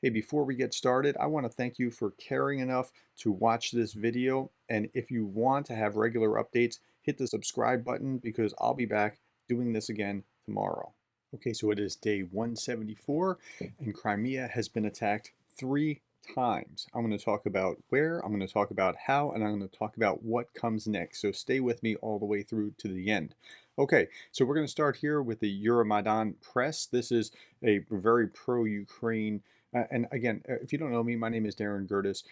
Hey, before we get started, I want to thank you for caring enough to watch this video. And if you want to have regular updates, hit the subscribe button because I'll be back doing this again tomorrow. Okay, so it is day 174 and Crimea has been attacked 3 times. I'm going to talk about where, I'm going to talk about how, and I'm going to talk about what comes next. So stay with me all the way through to the end. Okay, so we're going to start here with the Euromaidan Press. This is a very pro-Ukraine and again, if you don't know me, my name is Darren Gertis.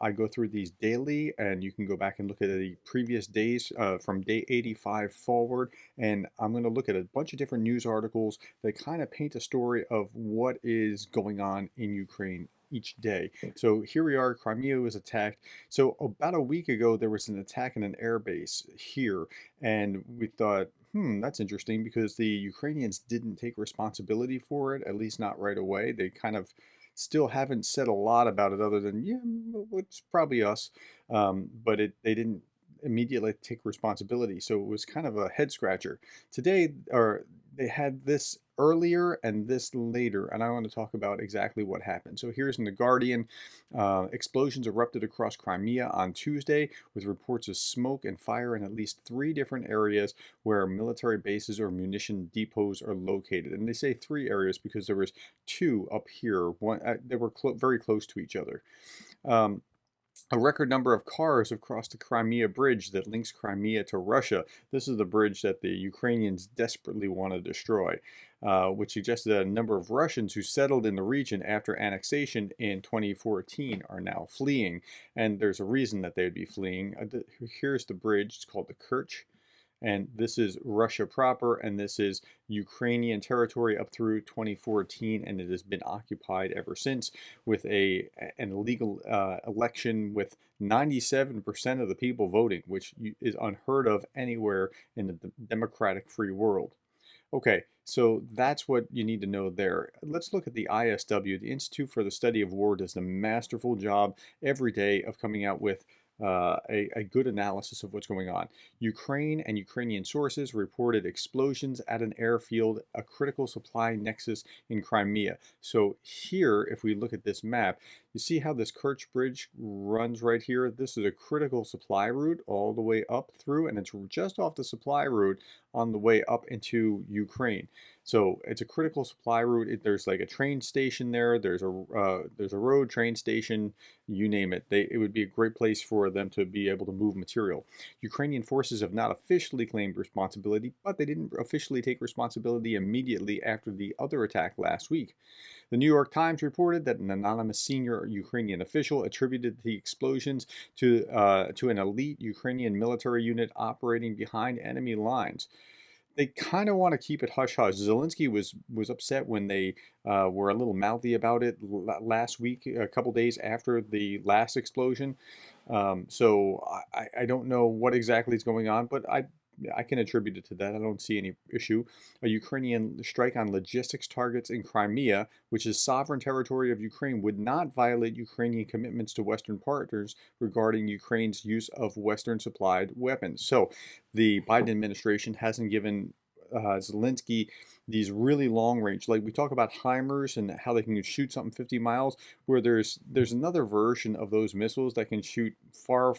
I go through these daily, and you can go back and look at the previous days from day 85 forward. And I'm going to look at a bunch of different news articles that kind of paint a story of what is going on in Ukraine each day. So here we are, Crimea was attacked. So about a week ago, there was an attack in an air base here, and we thought, that's interesting because the Ukrainians didn't take responsibility for it, at least not right away. They kind of still haven't said a lot about it other than, yeah, it's probably us. But they didn't immediately take responsibility. So it was kind of a head scratcher. Today, or they had this earlier and this later, and I want to talk about exactly what happened. So here's in The Guardian. Explosions erupted across Crimea on Tuesday with reports of smoke and fire in at least 3 different areas where military bases or munition depots are located. And they say 3 areas because there was 2 up here. They were very close to each other. Um, a record number of cars have crossed the Crimea Bridge that links Crimea to Russia. This is the bridge that the Ukrainians desperately want to destroy, which suggests that a number of Russians who settled in the region after annexation in 2014 are now fleeing. And there's a reason that they would be fleeing. Here's the bridge. It's called the Kerch. And this is Russia proper, and this is Ukrainian territory up through 2014, and it has been occupied ever since with an illegal election with 97% of the people voting, which is unheard of anywhere in the democratic free world. Okay, so that's what you need to know there. Let's look at the ISW. The Institute for the Study of War does a masterful job every day of coming out with a good analysis of what's going on. Ukraine and Ukrainian sources reported explosions at an airfield, a critical supply nexus in Crimea. So here, if we look at this map, you see how this Kerch Bridge runs right here? This is a critical supply route all the way up through, and it's just off the supply route on the way up into Ukraine. So it's a critical supply route. There's like a train station there. There's a road, train station, you name it. It would be a great place for them to be able to move material. Ukrainian forces have not officially claimed responsibility, but they didn't officially take responsibility immediately after the other attack last week. The New York Times reported that an anonymous senior Ukrainian official attributed the explosions to an elite Ukrainian military unit operating behind enemy lines. They kind of want to keep it hush hush. Zelensky was upset when they were a little mouthy about it last week, a couple days after the last explosion. So I don't know what exactly is going on, but I can attribute it to that. I don't see any issue. A Ukrainian strike on logistics targets in Crimea, which is sovereign territory of Ukraine, would not violate Ukrainian commitments to Western partners regarding Ukraine's use of Western supplied weapons. So the Biden administration hasn't given Zelensky these really long range, like we talk about HIMARS and how they can shoot something 50 miles, where there's another version of those missiles that can shoot far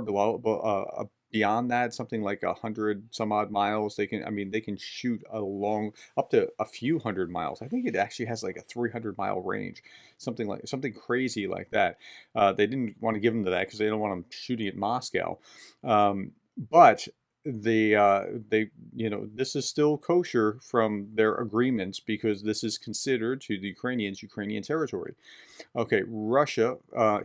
below beyond that, something like 100 some odd miles. They can shoot up to a few hundred miles. I think it actually has like a 300-mile range, something crazy like that. They didn't want to give them to that because they don't want them shooting at Moscow. But this is still kosher from their agreements because this is considered to the Ukrainians Ukrainian territory. Okay, Russia,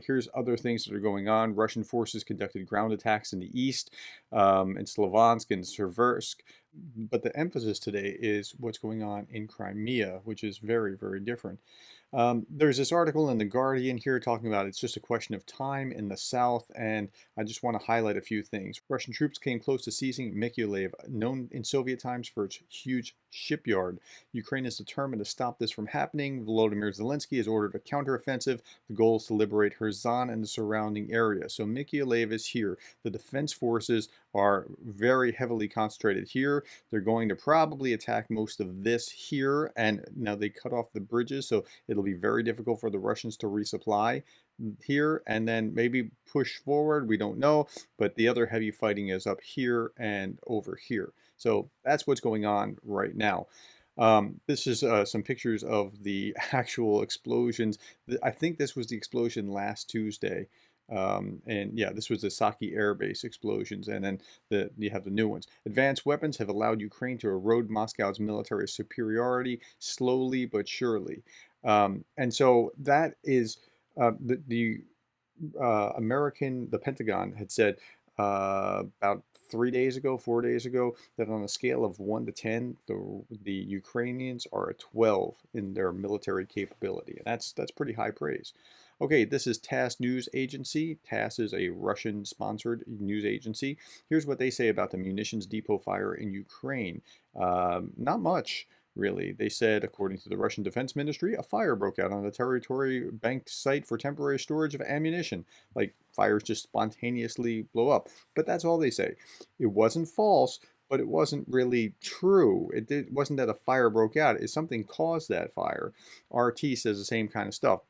here's other things that are going on. Russian forces conducted ground attacks in the east, in Slavyansk and Seversk. But the emphasis today is what's going on in Crimea, which is very, very different. There's this article in The Guardian here talking about it's just a question of time in the south, and I just want to highlight a few things. Russian troops came close to seizing Mykolaiv, known in Soviet times for its huge shipyard. Ukraine is determined to stop this from happening. Volodymyr Zelensky has ordered a counteroffensive. The goal is to liberate Kherson and the surrounding area. So Mykolaiv is here. The defense forces are very heavily concentrated here. They're going to probably attack most of this here, and now they cut off the bridges, so it'll be very difficult for the Russians to resupply here and then maybe push forward. We don't know, but the other heavy fighting is up here and over here. So that's what's going on right now. This is some pictures of the actual explosions. I think this was the explosion last Tuesday. And yeah, this was the Saki Air Base explosions, and then you have the new ones. Advanced weapons have allowed Ukraine to erode Moscow's military superiority slowly but surely. And so that is the Pentagon had said about 3 days ago, 4 days ago, that on a scale of 1 to 10, the Ukrainians are a 12 in their military capability. And that's pretty high praise. Okay, this is TASS News Agency. TASS is a Russian-sponsored news agency. Here's what they say about the munitions depot fire in Ukraine. Not much, really. They said, according to the Russian Defense Ministry, a fire broke out on the territory banked site for temporary storage of ammunition. Like, fires just spontaneously blow up. But that's all they say. It wasn't false, but it wasn't really true. It wasn't that a fire broke out. It's something caused that fire. RT says the same kind of stuff.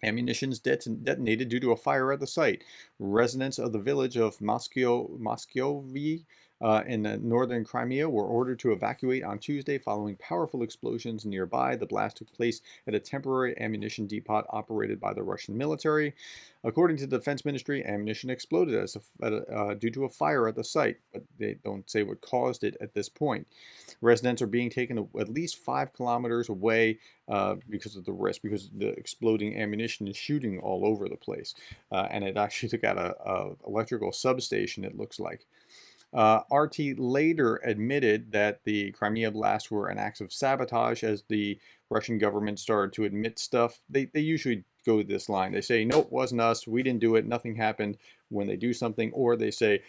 Ammunitions detonated due to a fire at the site. Residents of the village of Moskovy in northern Crimea were ordered to evacuate on Tuesday following powerful explosions nearby. The blast took place at a temporary ammunition depot operated by the Russian military. According to the Defense Ministry, ammunition exploded due to a fire at the site, but they don't say what caused it at this point. Residents are being taken at least 5 kilometers away because of the risk, because the exploding ammunition is shooting all over the place. And it actually took out a electrical substation, it looks like. RT later admitted that the Crimea blasts were an act of sabotage as the Russian government started to admit stuff. They usually go this line. They say, nope, wasn't us. We didn't do it. Nothing happened when they do something. Or they say,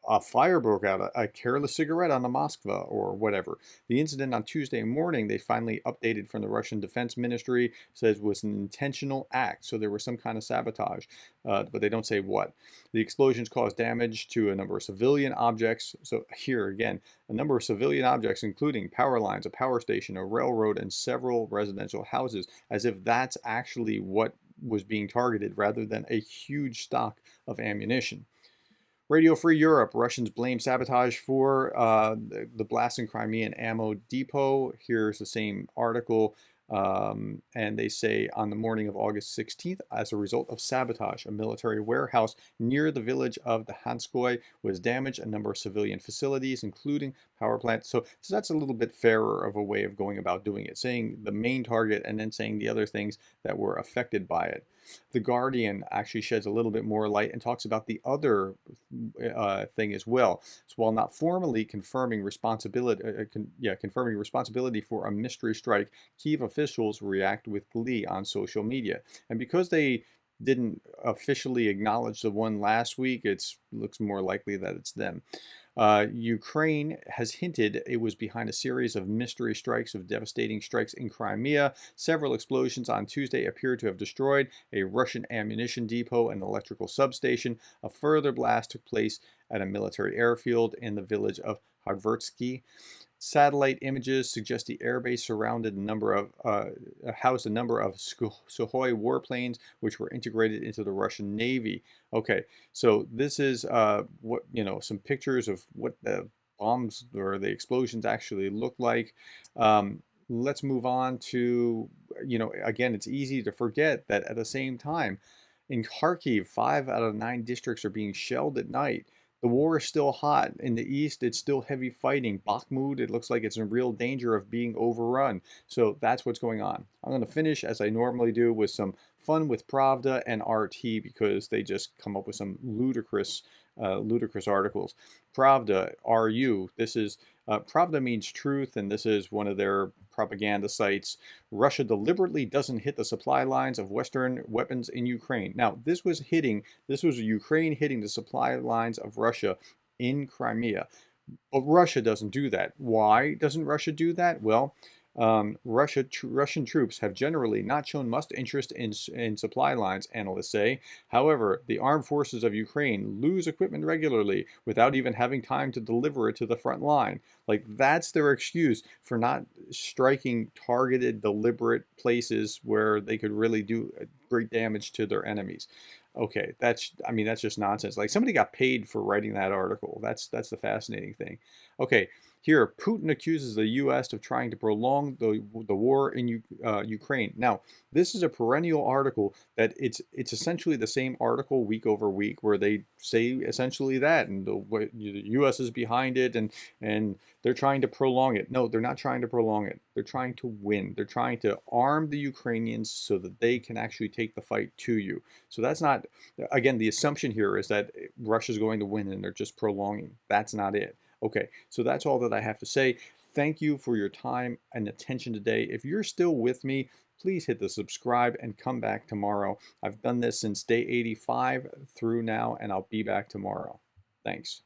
a fire broke out, a careless cigarette on the Moskva or whatever. The incident on Tuesday morning, they finally updated from the Russian Defense Ministry, says was an intentional act. So there was some kind of sabotage, but they don't say what. The explosions caused damage to a number of civilian objects. So here again, a number of civilian objects, including power lines, a power station, a railroad, and several residential houses, as if that's actually what was being targeted rather than a huge stock of ammunition. Radio Free Europe, Russians blame sabotage for the blast in Crimean ammo depot. Here's the same article. And they say on the morning of August 16th, as a result of sabotage, a military warehouse near the village of the Hanskoy was damaged, a number of civilian facilities, including power plants. So that's a little bit fairer of a way of going about doing it, saying the main target and then saying the other things that were affected by it. The Guardian actually sheds a little bit more light and talks about the other thing as well. So while not formally confirming responsibility, confirming responsibility for a mystery strike, Kyiv officials react with glee on social media. And because they didn't officially acknowledge the one last week, it looks more likely that it's them. Ukraine has hinted it was behind a series of mystery strikes of devastating strikes in Crimea. Several explosions on Tuesday appear to have destroyed a Russian ammunition depot and electrical substation. A further blast took place at a military airfield in the village of Hadvertsky. Satellite images suggest the airbase surrounded housed a number of Sukhoi warplanes, which were integrated into the Russian Navy. Okay, so this is some pictures of what the bombs or the explosions actually look like. Let's move on to, again, it's easy to forget that at the same time, in Kharkiv, 5 out of 9 districts are being shelled at night. The war is still hot. In the east, it's still heavy fighting. Bakhmut, it looks like it's in real danger of being overrun. So that's what's going on. I'm going to finish, as I normally do, with some fun with Pravda and RT because they just come up with some ludicrous articles. Pravda, RU, this is, Pravda means truth, and this is one of their propaganda sites. Russia deliberately doesn't hit the supply lines of Western weapons in Ukraine. Now, this was Ukraine hitting the supply lines of Russia in Crimea. But Russia doesn't do that. Why doesn't Russia do that? Well, Russian troops have generally not shown much interest in supply lines, analysts say. However, the armed forces of Ukraine lose equipment regularly without even having time to deliver it to the front line. Like, that's their excuse for not striking targeted, deliberate places where they could really do great damage to their enemies. Okay, I mean, that's just nonsense. Like, somebody got paid for writing that article. That's the fascinating thing. Okay, here, Putin accuses the U.S. of trying to prolong the war in Ukraine. Now, this is a perennial article that it's essentially the same article week over week, where they say essentially that, and the U.S. is behind it, and they're trying to prolong it. No, they're not trying to prolong it. They're trying to win. They're trying to arm the Ukrainians so that they can actually take the fight to you. So that's not, again, the assumption here is that Russia's going to win and they're just prolonging. That's not it. Okay, so that's all that I have to say. Thank you for your time and attention today. If you're still with me, please hit the subscribe and come back tomorrow. I've done this since day 85 through now, and I'll be back tomorrow. Thanks.